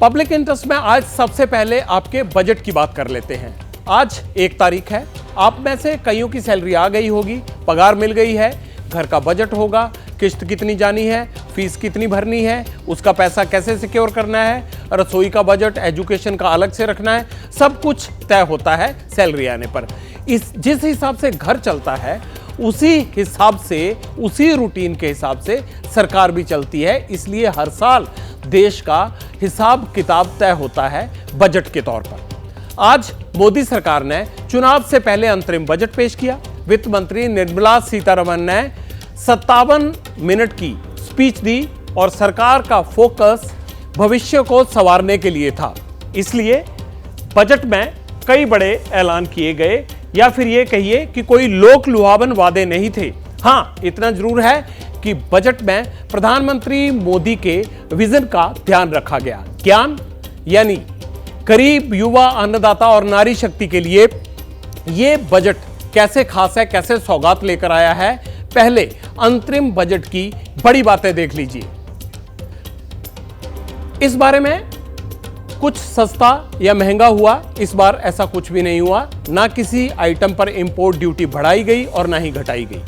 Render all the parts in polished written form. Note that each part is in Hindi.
पब्लिक इंटरेस्ट में आज सबसे पहले आपके बजट की बात कर लेते हैं। आज 1 तारीख है। आप में से कईयों की सैलरी आ गई होगी, पगार मिल गई है, घर का बजट होगा, किस्त कितनी जानी है, फीस कितनी भरनी है, उसका पैसा कैसे सिक्योर करना है, रसोई का बजट, एजुकेशन का अलग से रखना है, सब कुछ तय होता है सैलरी आने पर। जिस हिसाब से घर चलता है उसी हिसाब से, उसी रूटीन के हिसाब से सरकार भी चलती है। इसलिए हर साल देश का हिसाब किताब तय होता है बजट के तौर पर। आज मोदी सरकार ने चुनाव से पहले अंतरिम बजट पेश किया। वित्त मंत्री निर्मला सीतारमण ने 57 मिनट की स्पीच दी और सरकार का फोकस भविष्य को संवारने के लिए था। इसलिए बजट में कई बड़े ऐलान किए गए, या फिर ये कहिए कि कोई लोक लुभावन वादे नहीं थे। हाँ, इतना जरूर है कि बजट में प्रधानमंत्री मोदी के विजन का ध्यान रखा गया। ज्ञान यानी गरीब, युवा, अन्नदाता और नारी शक्ति के लिए ये बजट कैसे खास है, कैसे सौगात लेकर आया है, पहले अंतरिम बजट की बड़ी बातें देख लीजिए। इस बारे में कुछ सस्ता या महंगा हुआ, इस बार ऐसा कुछ भी नहीं हुआ। ना किसी आइटम पर इंपोर्ट ड्यूटी बढ़ाई गई और ना ही घटाई गई।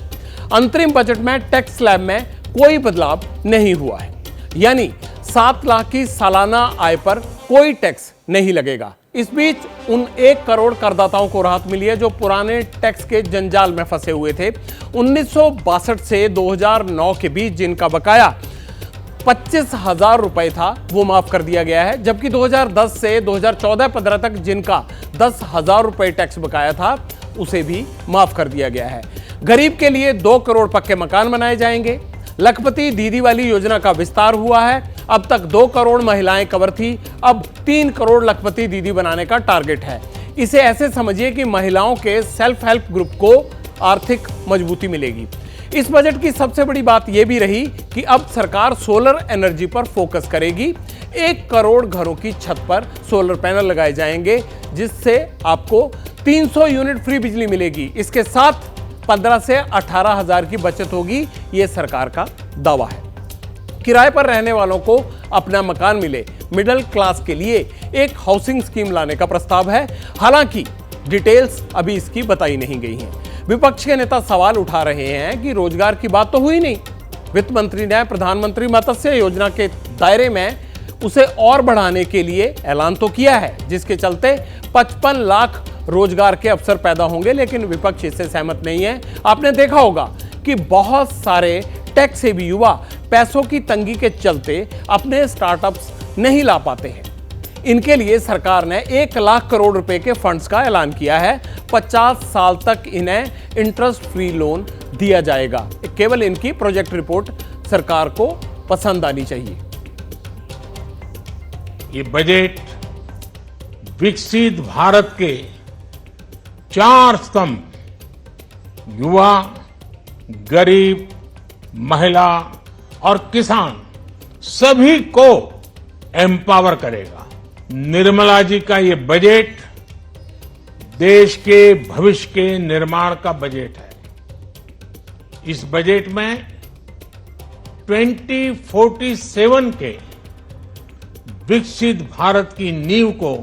अंतरिम बजट में टैक्स स्लैब में कोई बदलाव नहीं हुआ है, यानी 7 लाख की सालाना आय पर कोई टैक्स नहीं लगेगा। इस बीच उन 1 करोड़ करदाताओं को राहत मिली है जो पुराने टैक्स के जंजाल में फंसे हुए थे। 1962 से 2009 के बीच जिनका बकाया 25,000 रुपए था, वो माफ कर दिया गया है, जबकि 2010 से 2014-15 तक जिनका 10,000 रुपए टैक्स बकाया था, उसे भी माफ कर दिया गया है। गरीब के लिए 2 करोड़ पक्के मकान बनाए जाएंगे। लखपति दीदी वाली योजना का विस्तार हुआ है। अब तक 2 करोड़ महिलाएं कवर थी, अब 3 करोड़ लखपति दीदी बनाने का टारगेट है। इसे ऐसे समझिए कि महिलाओं के सेल्फ हेल्प ग्रुप को आर्थिक मजबूती मिलेगी। इस बजट की सबसे बड़ी बात यह भी रही कि अब सरकार सोलर एनर्जी पर फोकस करेगी। 1 करोड़ घरों की छत पर सोलर पैनल लगाए जाएंगे, जिससे आपको 300 यूनिट फ्री बिजली मिलेगी। इसके साथ 15 से 18 हजार की बचत होगी, यह सरकार का दावा है। किराए पर रहने वालों को अपना मकान मिले, मिडिल क्लास के लिए एक हाउसिंग स्कीम लाने का प्रस्ताव है। हालांकि डिटेल्स अभी इसकी बताई नहीं गई हैं। विपक्ष के नेता सवाल उठा रहे हैं कि रोजगार की बात तो हुई नहीं। वित्त मंत्री ने प्रधानमंत्री मत्स्य योजना के दायरे में उसे और बढ़ाने के लिए ऐलान तो किया है, जिसके चलते 55 लाख रोजगार के अवसर पैदा होंगे, लेकिन विपक्ष इससे सहमत नहीं है। आपने देखा होगा कि बहुत सारे टेक सेवी युवा पैसों की तंगी के चलते अपने स्टार्टअप्स नहीं ला पाते हैं। इनके लिए सरकार ने 1 लाख करोड़ रुपए के फंड्स का ऐलान किया है। 50 साल तक इन्हें इंटरेस्ट फ्री लोन दिया जाएगा। केवल इनकी प्रोजेक्ट रिपोर्ट सरकार को पसंद आनी चाहिए। ये बजट विकसित भारत के 4 स्तंभ युवा, गरीब, महिला और किसान सभी को एम्पावर करेगा। निर्मला जी का ये बजट देश के भविष्य के निर्माण का बजट है। इस बजट में 2047 के विकसित भारत की नींव को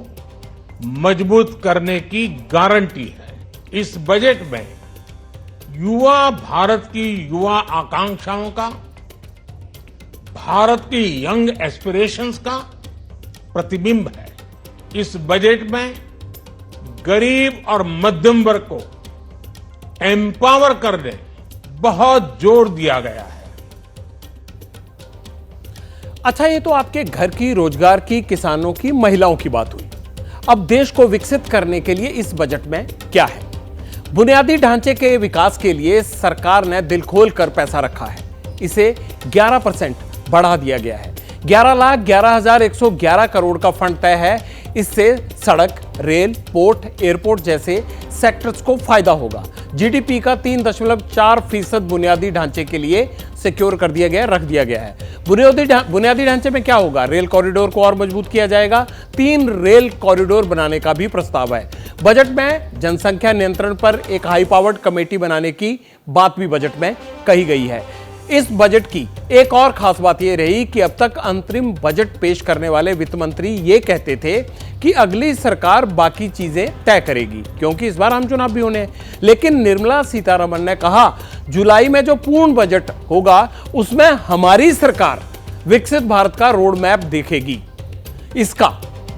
मजबूत करने की गारंटी है। इस बजट में युवा भारत की युवा आकांक्षाओं का, भारत की यंग एस्पिरेशंस का प्रतिबिंब है। इस बजट में गरीब और मध्यम वर्ग को एम्पावर करने बहुत जोर दिया गया है। अच्छा, ये तो आपके घर की, रोजगार की, किसानों की, महिलाओं की बात हुई। अब देश को विकसित करने के लिए इस बजट में क्या है? बुनियादी ढांचे के विकास के लिए सरकार ने दिल खोल कर पैसा रखा है। इसे 11% बढ़ा दिया गया है। 11,11,111 करोड़ का फंड तय है। इससे सड़क, रेल, पोर्ट, एयरपोर्ट जैसे सेक्टर्स को फायदा होगा। जीडीपी का 3.4% बुनियादी ढांचे के लिए सिक्योर कर दिया गया, रख दिया गया है। बुनियादी ढांचे में क्या होगा? रेल कॉरिडोर को और मजबूत किया जाएगा। 3 रेल कॉरिडोर बनाने का भी प्रस्ताव है। बजट में जनसंख्या नियंत्रण पर एक हाई पावर्ड कमेटी बनाने की बात भी बजट में कही गई है। इस बजट की एक और खास बात यह रही कि अब तक अंतरिम बजट पेश करने वाले वित्त मंत्री ये कहते थे कि अगली सरकार बाकी चीजें तय करेगी, क्योंकि इस बार आम चुनाव भी होने हैं। लेकिन निर्मला सीतारमण ने कहा जुलाई में जो पूर्ण बजट होगा उसमें हमारी सरकार विकसित भारत का रोड मैप देखेगी। इसका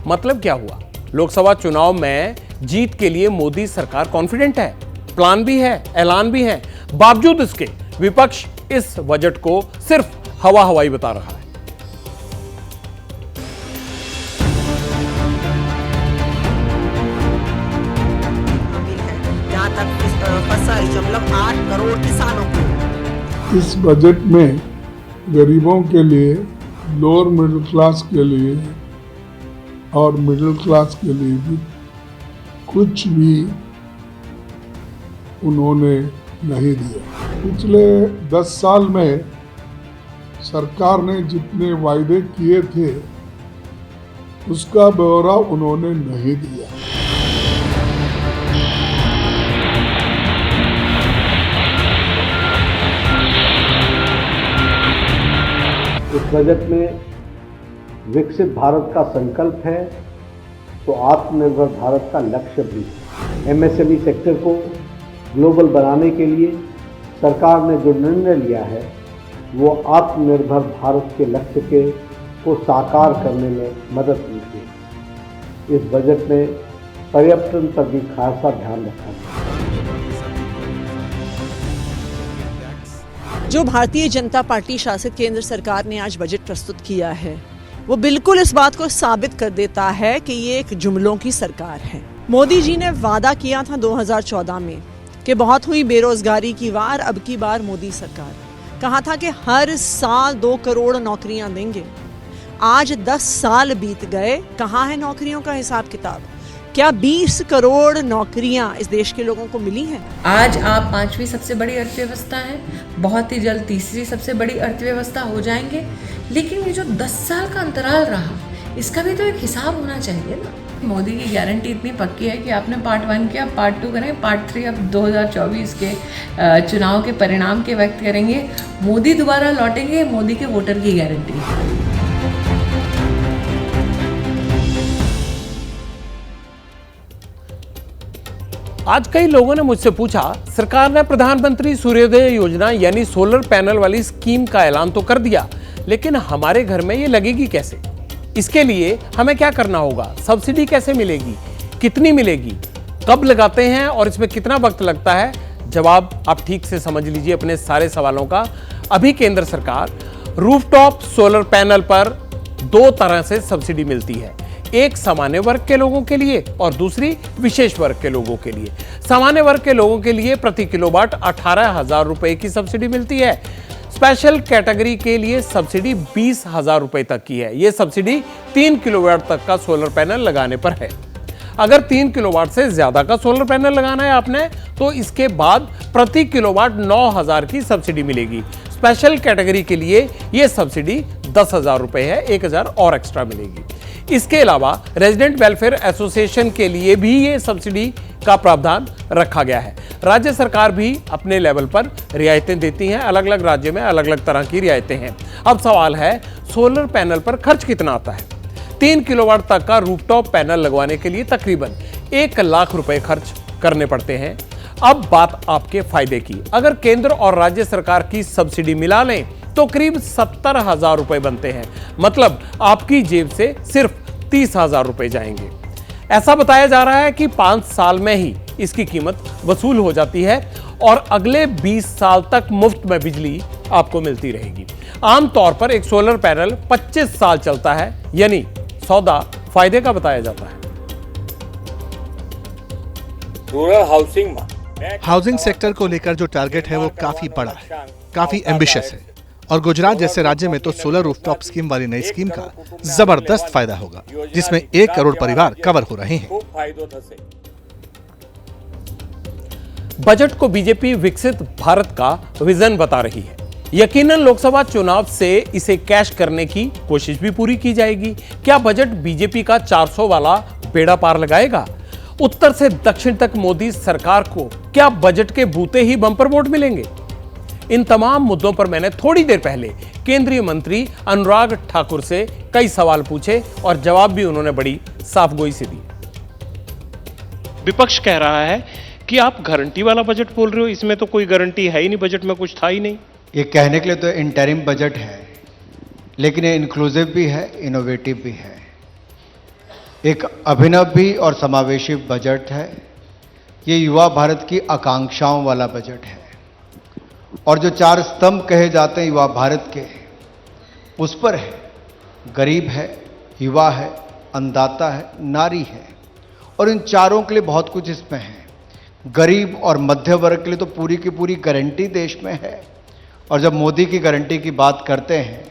मतलब क्या हुआ? लोकसभा चुनाव में जीत के लिए मोदी सरकार कॉन्फिडेंट है, प्लान भी है, ऐलान भी है। बावजूद इसके विपक्ष इस बजट को सिर्फ हवा हवाई बता रहा है। जहाँ तक इस फसल 8 करोड़ किसानों को इस बजट में गरीबों के लिए, लोअर मिडिल क्लास के लिए और मिडिल क्लास के लिए भी कुछ भी उन्होंने नहीं दिया। पिछले 10 साल में सरकार ने जितने वायदे किए थे उसका ब्यौरा उन्होंने नहीं दिया। इस बजट में विकसित भारत का संकल्प है तो आत्मनिर्भर भारत का लक्ष्य भी है। एमएसएमई सेक्टर को ग्लोबल बनाने के लिए सरकार ने जो निर्णय लिया है वो आत्मनिर्भर भारत के लक्ष्य को साकार करने में मदद मिलती है। इस बजट में पर्यटन पर भी खासा ध्यान रखा गया। जो भारतीय जनता पार्टी शासित केंद्र सरकार ने आज बजट प्रस्तुत किया है वो बिल्कुल इस बात को साबित कर देता है कि ये एक जुमलों की सरकार है। मोदी जी ने वादा किया था 2014 में कि बहुत हुई बेरोजगारी की वार, अब की बार मोदी सरकार कहा था कि हर साल 2 करोड़ नौकरियां देंगे। आज 10 साल बीत गए, कहाँ है नौकरियों का हिसाब किताब? क्या 20 करोड़ नौकरियां इस देश के लोगों को मिली हैं? आज आप 5वीं सबसे बड़ी अर्थव्यवस्था है, बहुत ही जल्द तीसरी सबसे बड़ी अर्थव्यवस्था हो जाएंगे। लेकिन ये जो 10 साल का अंतराल रहा, इसका भी तो एक हिसाब होना चाहिए ना। मोदी की गारंटी इतनी पक्की है कि आपने पार्ट 1 किया, पार्ट 2 करें, पार्ट 3 अब 2024 के चुनाव के परिणाम के वक्त करेंगे। मोदी दोबारा लौटेंगे, मोदी के वोटर की गारंटी है। आज कई लोगों ने मुझसे पूछा, सरकार ने प्रधानमंत्री सूर्योदय योजना यानी सोलर पैनल वाली स्कीम का ऐलान तो कर दिया, लेकिन हमारे घर में ये लगेगी कैसे? इसके लिए हमें क्या करना होगा? सब्सिडी कैसे मिलेगी? कितनी मिलेगी? कब लगाते हैं और इसमें कितना वक्त लगता है? जवाब आप ठीक से समझ लीजिए अपने सारे सवालों का। अभी केंद्र सरकार रूफटॉप सोलर पैनल पर 2 तरह से सब्सिडी मिलती है, एक सामान्य वर्ग के लोगों के लिए और दूसरी विशेष वर्ग के लोगों के लिए। सामान्य वर्ग के लोगों के लिए प्रति किलोवाट 18,000 रुपए की सब्सिडी मिलती है। स्पेशल कैटेगरी के लिए सब्सिडी 20,000 रुपए तक की है। यह सब्सिडी 3 किलोवाट तक का सोलर पैनल लगाने पर है। अगर 3 किलोवाट से ज्यादा का सोलर पैनल लगाना है आपने, तो इसके बाद प्रति किलोवाट 9,000 की सब्सिडी मिलेगी। स्पेशल कैटेगरी के लिए यह सब्सिडी 10,000 रुपए है, 1,000 और एक्स्ट्रा मिलेगी। इसके अलावा रेजिडेंट वेलफेयर एसोसिएशन के लिए भी ये सब्सिडी का प्रावधान रखा गया है। राज्य सरकार भी अपने लेवल पर रियायतें देती हैं, अलग अलग राज्य में अलग अलग तरह की रियायतें हैं। अब सवाल है, सोलर पैनल पर खर्च कितना आता है? 3 किलोवाट तक का रूफटॉप पैनल लगवाने के लिए तकरीबन 1 लाख रुपए खर्च करने पड़ते हैं। अब बात आपके फायदे की। अगर केंद्र और राज्य सरकार की सब्सिडी मिला लें तो करीब 70,000 रुपए बनते हैं। मतलब आपकी जेब से सिर्फ 30,000 रुपए जाएंगे। ऐसा बताया जा रहा है कि 5 साल में ही इसकी कीमत वसूल हो जाती है और अगले 20 साल तक मुफ्त में बिजली आपको मिलती रहेगी। आमतौर पर एक सोलर पैनल 25 साल चलता है, यानी सौदा फायदे का बताया जाता है। रूरल हाउसिंग सेक्टर को लेकर जो टारगेट है वो काफी बड़ा है, काफी एम्बिशियस है। और गुजरात जैसे राज्य में तो सोलर रूफटॉप स्कीम वाली नई स्कीम का जबरदस्त फायदा होगा, जिसमें 1 करोड़ परिवार कवर हो रहे हैं। बजट को बीजेपी विकसित भारत का विजन बता रही है। यकीनन लोकसभा चुनाव से इसे कैश करने की कोशिश भी पूरी की जाएगी। क्या बजट बीजेपी का 400 वाला बेड़ा पार लगाएगा? उत्तर से दक्षिण तक मोदी सरकार को क्या बजट के बूते ही बम्पर वोट मिलेंगे? इन तमाम मुद्दों पर मैंने थोड़ी देर पहले केंद्रीय मंत्री अनुराग ठाकुर से कई सवाल पूछे और जवाब भी उन्होंने बड़ी साफगोई से दी। विपक्ष कह रहा है कि आप गारंटी वाला बजट बोल रहे हो, इसमें तो कोई गारंटी है ही नहीं, बजट में कुछ था ही नहीं। ये कहने के लिए तो इंटरिम बजट है, लेकिन ये इंक्लूसिव भी है, इनोवेटिव भी है, एक अभिनव भी और समावेशी बजट है। ये युवा भारत की आकांक्षाओं वाला बजट है और जो 4 स्तंभ कहे जाते हैं युवा भारत के, उस पर है। गरीब है, युवा है, अन्नदाता है, नारी है, और इन चारों के लिए बहुत कुछ इसमें है। गरीब और मध्य वर्ग के लिए तो पूरी की पूरी गारंटी देश में है, और जब मोदी की गारंटी की बात करते हैं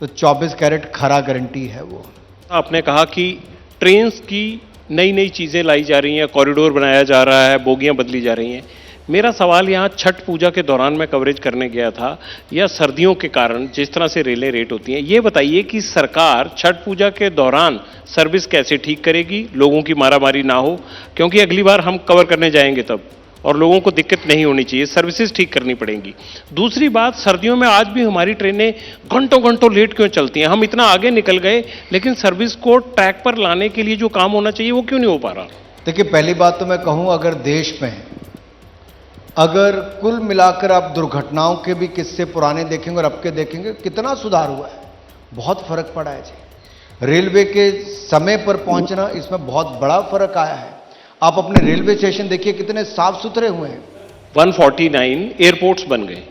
तो 24 कैरेट खरा गारंटी है वो। आपने कहा कि ट्रेन्स की नई नई चीज़ें लाई जा रही हैं, कॉरिडोर बनाया जा रहा है, बोगियां बदली जा रही हैं। मेरा सवाल यहाँ छठ पूजा के दौरान मैं कवरेज करने गया था, या सर्दियों के कारण जिस तरह से रेलें रेट होती हैं, ये बताइए कि सरकार छठ पूजा के दौरान सर्विस कैसे ठीक करेगी, लोगों की मारामारी ना हो, क्योंकि अगली बार हम कवर करने जाएंगे तब, और लोगों को दिक्कत नहीं होनी चाहिए, सर्विसेज ठीक करनी पड़ेंगी। दूसरी बात, सर्दियों में आज भी हमारी ट्रेनें घंटों घंटों लेट क्यों चलती हैं? हम इतना आगे निकल गए, लेकिन सर्विस को ट्रैक पर लाने के लिए जो काम होना चाहिए वो क्यों नहीं हो पा रहा? देखिए, पहली बात तो मैं कहूं, अगर देश में अगर कुल मिलाकर आप दुर्घटनाओं के भी किस्से पुराने देखेंगे और अब के देखेंगे, कितना सुधार हुआ है, बहुत फर्क पड़ा है जी। रेलवे के समय पर पहुंचना, इसमें बहुत बड़ा फर्क आया है। आप अपने रेलवे स्टेशन देखिए कितने साफ सुथरे हुए हैं। 149 एयरपोर्ट्स बन गए।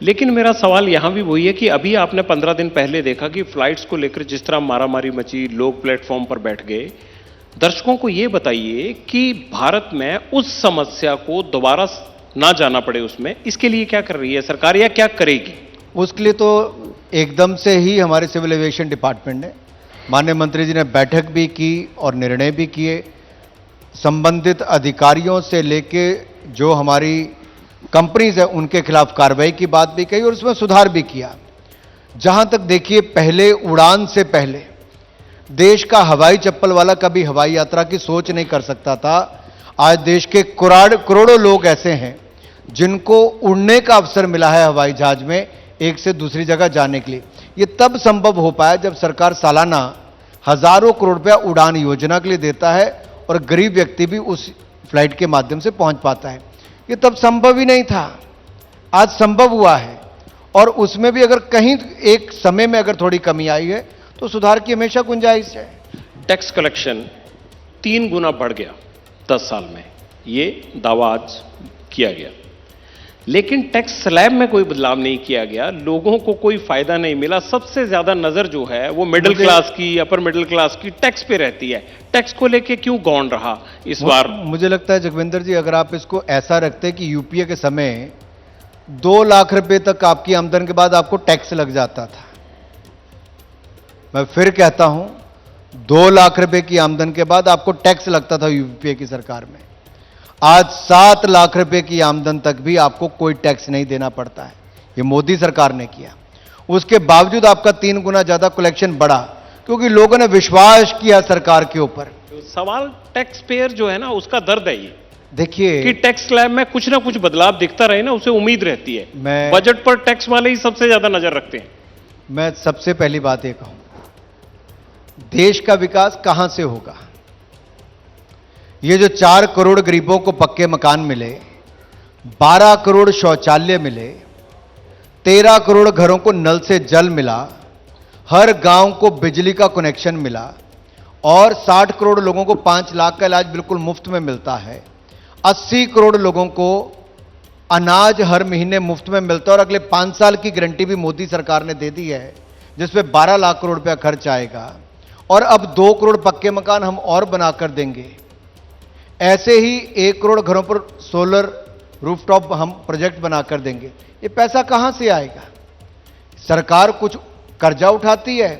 लेकिन मेरा सवाल यहां भी वही है कि अभी आपने 15 दिन पहले देखा कि फ्लाइट्स को लेकर जिस तरह मारामारी मची, लोग प्लेटफॉर्म पर बैठ गए। दर्शकों को यह बताइए कि भारत में उस समस्या को दोबारा ना जाना पड़े, उसमें इसके लिए क्या कर रही है सरकार, या क्या करेगी? उसके लिए तो एकदम से ही हमारे सिविल एविएशन डिपार्टमेंट ने, माननीय मंत्री जी ने बैठक भी की और निर्णय भी किए। संबंधित अधिकारियों से लेके जो हमारी कंपनीज है उनके खिलाफ कार्रवाई की बात भी कही और उसमें सुधार भी किया। जहां तक देखिए, पहले उड़ान से पहले देश का हवाई चप्पल वाला कभी हवाई यात्रा की सोच नहीं कर सकता था। आज देश के करोड़ों लोग ऐसे हैं जिनको उड़ने का अवसर मिला है हवाई जहाज में, एक से दूसरी जगह जाने के लिए। ये तब संभव हो पाया जब सरकार सालाना हजारों करोड़ रुपया उड़ान योजना के लिए देता है और गरीब व्यक्ति भी उस फ्लाइट के माध्यम से पहुंच पाता है। ये तब संभव ही नहीं था, आज संभव हुआ है। और उसमें भी अगर कहीं एक समय में अगर थोड़ी कमी आई है तो सुधार की हमेशा गुंजाइश है। टैक्स कलेक्शन 3 गुना बढ़ गया 10 साल में, ये दावा आज किया गया। लेकिन टैक्स स्लैब में कोई बदलाव नहीं किया गया, लोगों को कोई फायदा नहीं मिला। सबसे ज्यादा नजर जो है वो मिडिल क्लास की, अपर मिडिल क्लास की टैक्स पे रहती है। टैक्स को लेके क्यों गौण रहा इस बार? मुझे लगता है जगविंदर जी, अगर आप इसको ऐसा रखते कि यूपीए के समय 2 लाख रुपए तक आपकी आमदन के बाद आपको टैक्स लग जाता था। मैं फिर कहता हूं, 2 लाख रुपए की आमदन के बाद आपको टैक्स लगता था यूपीए की सरकार में। आज 7 लाख रुपए की आमदन तक भी आपको कोई टैक्स नहीं देना पड़ता है। ये मोदी सरकार ने किया। उसके बावजूद आपका 3 गुना ज्यादा कलेक्शन बढ़ा क्योंकि लोगों ने विश्वास किया सरकार के ऊपर। सवाल टैक्स पेयर जो है ना, उसका दर्द है ये। देखिए कि टैक्स स्लैब में कुछ ना कुछ बदलाव दिखता रहे ना, उसे उम्मीद रहती है। बजट पर टैक्स वाले ही सबसे ज्यादा नजर रखते हैं। मैं सबसे पहली बात ये कहूं, देश का विकास कहां से होगा? ये जो 4 करोड़ गरीबों को पक्के मकान मिले, 12 करोड़ शौचालय मिले, 13 करोड़ घरों को नल से जल मिला, हर गांव को बिजली का कनेक्शन मिला और 60 करोड़ लोगों को 5 लाख का इलाज बिल्कुल मुफ्त में मिलता है। 80 करोड़ लोगों को अनाज हर महीने मुफ्त में मिलता है और अगले 5 साल की गारंटी भी मोदी सरकार ने दे दी है, जिसमें 12 लाख करोड़ रुपया खर्च आएगा। और अब 2 करोड़ पक्के मकान हम और बनाकर देंगे। ऐसे ही 1 करोड़ घरों पर सोलर रूफटॉप हम प्रोजेक्ट बनाकर देंगे। ये पैसा कहां से आएगा? सरकार कुछ कर्जा उठाती है,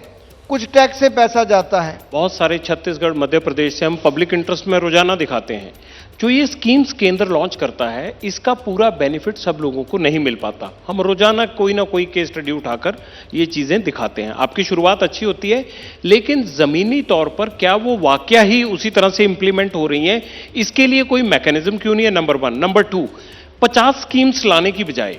कुछ टैक्स से पैसा जाता है। बहुत सारे छत्तीसगढ़, मध्य प्रदेश से हम पब्लिक इंटरेस्ट में रोजाना दिखाते हैं। जो ये स्कीम्स केंद्र लॉन्च करता है, इसका पूरा बेनिफिट सब लोगों को नहीं मिल पाता। हम रोजाना कोई ना कोई केस स्टडी उठाकर ये चीजें दिखाते हैं। आपकी शुरुआत अच्छी होती है, लेकिन जमीनी तौर पर क्या वो वाकया ही उसी तरह से इंप्लीमेंट हो रही हैं? इसके लिए कोई मैकेनिज्म क्यों नहीं है? नंबर 1। नंबर 2, 50 स्कीम्स लाने की बजाय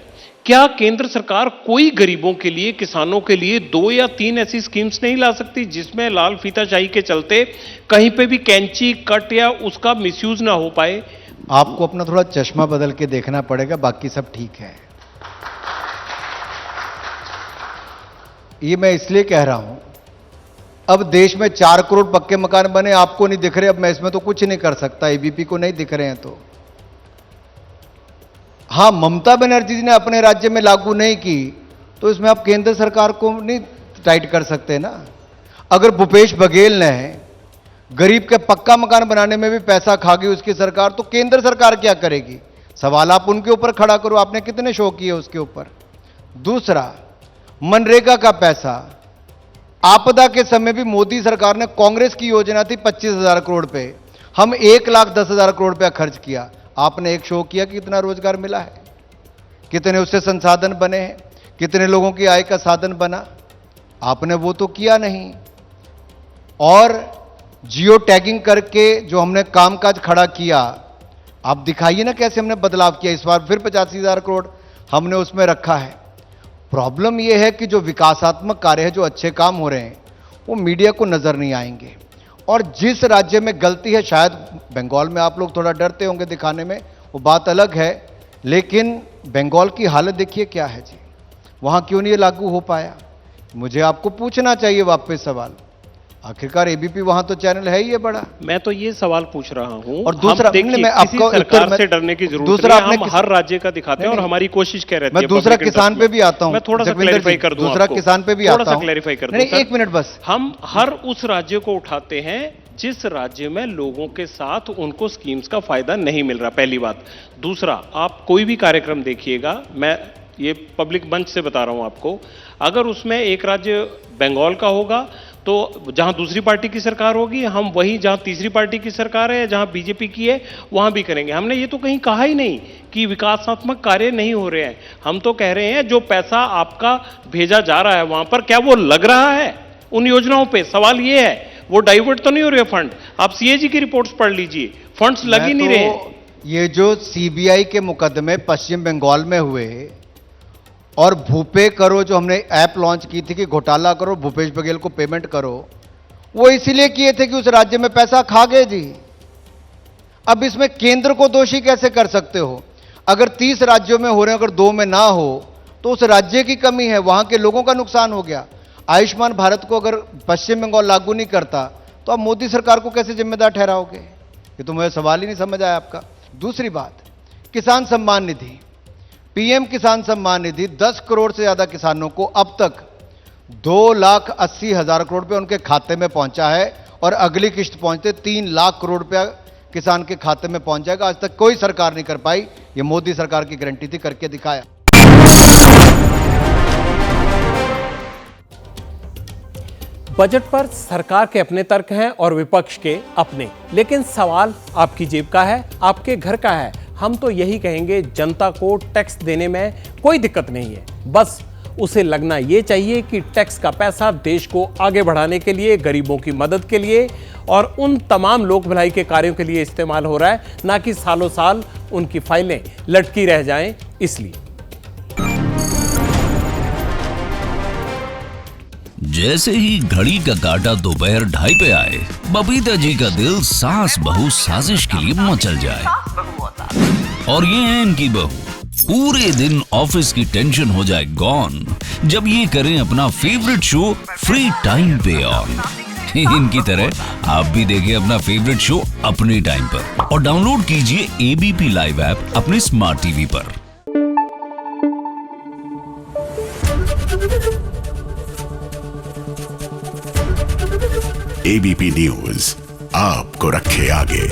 क्या केंद्र सरकार कोई गरीबों के लिए, किसानों के लिए 2 या 3 ऐसी स्कीम्स नहीं ला सकती जिसमें लाल फीताशाही के चलते कहीं पे भी कैंची कट या उसका मिसयूज ना हो पाए? आपको अपना थोड़ा चश्मा बदल के देखना पड़ेगा, बाकी सब ठीक है। ये मैं इसलिए कह रहा हूं, अब देश में 4 करोड़ पक्के मकान बने, आपको नहीं दिख रहे, अब मैं इसमें तो कुछ नहीं कर सकता, एबीपी को नहीं दिख रहे हैं तो। हां, ममता बनर्जी जी ने अपने राज्य में लागू नहीं की तो इसमें आप केंद्र सरकार को नहीं टाइट कर सकते ना। अगर भूपेश बघेल ने गरीब के पक्का मकान बनाने में भी पैसा खा गई उसकी सरकार, तो केंद्र सरकार क्या करेगी? सवाल आप उनके ऊपर खड़ा करो, आपने कितने शो किए उसके ऊपर। दूसरा, मनरेगा का पैसा आपदा के समय भी मोदी सरकार ने, कांग्रेस की योजना थी 25,000 करोड़ पे, हम 1,10,000 करोड़ रुपया खर्च किया। आपने एक शो किया कि कितना रोजगार मिला है, कितने उससे संसाधन बने हैं, कितने लोगों की आय का साधन बना? आपने वो तो किया नहीं। और जियो टैगिंग करके जो हमने कामकाज खड़ा किया, आप दिखाइए ना कैसे हमने बदलाव किया। इस बार फिर 85,000 करोड़ हमने उसमें रखा है। प्रॉब्लम यह है कि जो विकासात्मक कार्य है, जो अच्छे काम हो रहे हैं, वो मीडिया को नजर नहीं आएंगे। और जिस राज्य में गलती है, शायद बंगाल में आप लोग थोड़ा डरते होंगे दिखाने में, वो बात अलग है, लेकिन बंगाल की हालत देखिए क्या है जी, वहां क्यों नहीं लागू हो पाया? मुझे आपको पूछना चाहिए वापस सवाल। आखिरकार एबीपी वहां तो चैनल है ही है बड़ा। मैं तो ये सवाल पूछ रहा हूं, और दूसरा, मैं आपको सरकार से डरने की जरूरत दूसरा नहीं, हम हर राज्य का दिखाते हैं और हमारी कोशिश क्या रहती है। मैं दूसरा किसान पे भी आता हूं, मैं थोड़ा सा क्लैरिफाई कर दूं, दूसरा किसान पे भी आता हूं, थोड़ा सा क्लैरिफाई कर दूं। नहीं, 1 मिनट बस। हम हर उस राज्य को उठाते हैं जिस राज्य में लोगों के साथ उनको स्कीम्स का फायदा नहीं मिल रहा, पहली बात। दूसरा, आप कोई भी कार्यक्रम देखिएगा, मैं ये पब्लिक मंच से बता रहा हूं आपको, अगर उसमें एक राज्य बंगाल का होगा तो जहां दूसरी पार्टी की सरकार होगी, हम वही जहां तीसरी पार्टी की सरकार है, जहां बीजेपी की है, वहां भी करेंगे। हमने ये तो कहीं कहा ही नहीं कि विकासात्मक कार्य नहीं हो रहे हैं। हम तो कह रहे हैं जो पैसा आपका भेजा जा रहा है वहां पर, क्या वो लग रहा है उन योजनाओं पे? सवाल ये है, वो डाइवर्ट तो नहीं हो रहे फंड? आप सीएजी की रिपोर्ट्स पढ़ लीजिए, फंड्स लग ही नहीं रहे। ये जो सीबीआई के मुकदमे पश्चिम बंगाल में हुए और भूपे करो, जो हमने ऐप लॉन्च की थी कि घोटाला करो, भूपेश बघेल को पेमेंट करो, वो इसीलिए किए थे कि उस राज्य में पैसा खा गए जी। अब इसमें केंद्र को दोषी कैसे कर सकते हो? अगर 30 राज्यों में हो रहे हैं, अगर 2 में ना हो तो उस राज्य की कमी है, वहां के लोगों का नुकसान हो गया। आयुष्मान भारत को अगर पश्चिम बंगाल लागू नहीं करता तो आप मोदी सरकार को कैसे जिम्मेदार ठहराओगे? ये तो मुझे सवाल ही नहीं समझ आया आपका। दूसरी बात, किसान सम्मान निधि, पीएम किसान सम्मान निधि 10 करोड़ से ज्यादा किसानों को अब तक 2,80,000 करोड़ रुपए उनके खाते में पहुंचा है और अगली किश्त पहुंचते 3 लाख करोड़ रुपया किसान के खाते में पहुंच जाएगा। आज तक कोई सरकार नहीं कर पाई, ये मोदी सरकार की गारंटी थी, करके दिखाया। बजट पर सरकार के अपने तर्क हैं और विपक्ष के अपने, लेकिन सवाल आपकी जेब का है, आपके घर का है। हम तो यही कहेंगे, जनता को टैक्स देने में कोई दिक्कत नहीं है, बस उसे लगना ये चाहिए कि टैक्स का पैसा देश को आगे बढ़ाने के लिए, गरीबों की मदद के लिए और उन तमाम लोक भलाई के कार्यों के लिए इस्तेमाल हो रहा है, ना कि सालों साल उनकी फाइलें लटकी रह जाएं। इसलिए जैसे ही घड़ी का काटा दोपहर 2:30 पे आए, बबीता जी का दिल सास बहू साजिश के लिए मचल जाए। और ये है इनकी बहू, पूरे दिन ऑफिस की टेंशन हो जाए गॉन जब ये करें अपना फेवरेट शो फ्री टाइम पे ऑन। इनकी तरह आप भी देखें अपना फेवरेट शो अपने टाइम पर और डाउनलोड कीजिए एबीपी लाइव ऐप अपने स्मार्ट टीवी पर। एबीपी न्यूज आपको रखे आगे।